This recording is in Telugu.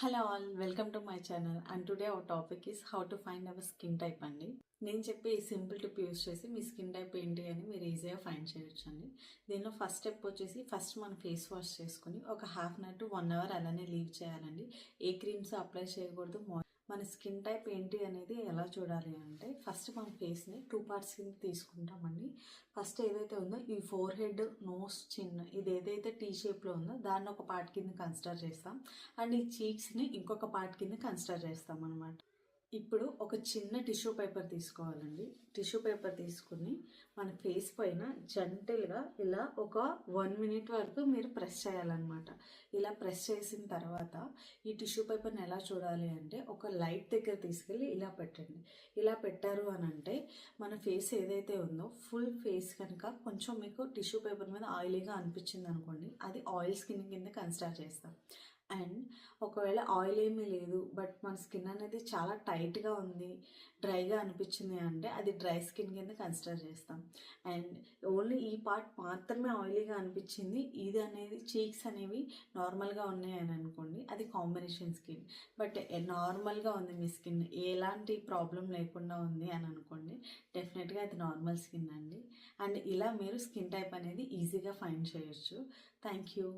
Hello all, welcome to my channel. And today our topic is how to find our skin type అండి. నేను చెప్పే ఈ సింపుల్ టిప్ యూస్ చేసి మీ స్కిన్ టైప్ ఏంటి అని మీరు ఈజీగా ఫైండ్ చేయొచ్చు అండి. దీనిలో ఫస్ట్ స్టెప్ వచ్చేసి ఫస్ట్ మనం ఫేస్ వాష్ చేసుకుని ఒక half an hour to 1 hour అలానే లీవ్ చేయాలండి. ఏ క్రీమ్స్ అప్లై చేయకూడదు. మన స్కిన్ టైప్ ఏంటి అనేది ఎలా చూడాలి అంటే ఫస్ట్ మన ఫేస్ని 2 పార్ట్స్ కింద తీసుకుంటామండి. ఫస్ట్ ఏదైతే ఉందో ఈ ఫోర్ హెడ్, నోస్, చిన్ ఇది ఏదైతే టీ షేప్లో ఉందో దాన్ని ఒక పార్ట్ కింద కన్సిడర్ చేస్తాం. అండ్ ఈ చీక్స్ని ఇంకొక పార్ట్ కింద కన్సిడర్ చేస్తాం అనమాట. ఇప్పుడు ఒక చిన్న టిష్యూ పేపర్ తీసుకోవాలండి. టిష్యూ పేపర్ తీసుకుని మన ఫేస్ పైన జెంటిల్గా ఇలా ఒక 1 మినిట్ వరకు మీరు ప్రెస్ చేయాలన్నమాట. ఇలా ప్రెస్ చేసిన తర్వాత ఈ టిష్యూ పేపర్ని ఎలా చూడాలి అంటే ఒక లైట్ దగ్గర తీసుకెళ్ళి ఇలా పెట్టండి. ఇలా పెట్టారు అని అంటే మన ఫేస్ ఏదైతే ఉందో ఫుల్ ఫేస్ కనుక కొంచెం మీకు టిష్యూ పేపర్ మీద ఆయిలీగా అనిపించింది అనుకోండి, అది ఆయిల్ స్కిన్ కింద కన్సిడర్ చేస్తాం. అండ్ ఒకవేళ ఆయిల్ ఏమీ లేదు బట్ మన స్కిన్ అనేది చాలా టైట్గా ఉంది, డ్రైగా అనిపించింది అంటే అది డ్రై స్కిన్ కింద కన్సిడర్ చేస్తాం. అండ్ ఓన్లీ ఈ పార్ట్ మాత్రమే ఆయిలీగా అనిపించింది, ఇది అనేది చీక్స్ అనేవి నార్మల్గా ఉన్నాయి అని అనుకోండి, అది కాంబినేషన్ స్కిన్. బట్ నార్మల్గా ఉంది మీ స్కిన్, ఎలాంటి ప్రాబ్లం లేకుండా ఉంది అని అనుకోండి, డెఫినెట్గా అది నార్మల్ స్కిన్ అండి. అండ్ ఇలా మీరు స్కిన్ టైప్ అనేది ఈజీగా ఫైండ్ చేయొచ్చు. Thank you.